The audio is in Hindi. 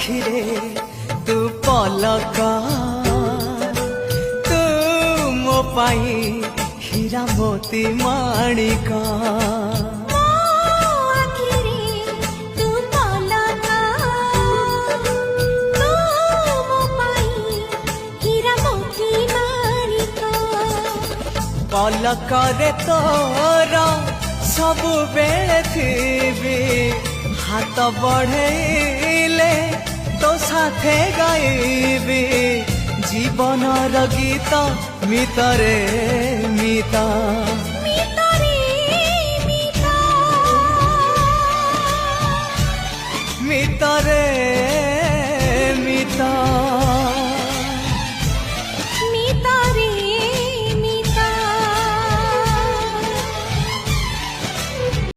आखिरे तू पलक तू मो पाई हीरा मोती माणिक पलकरे तोर सबु बेले थी हाथ बढ़ेले तो साथे गाइबी जीवन गीत मितरे मिता।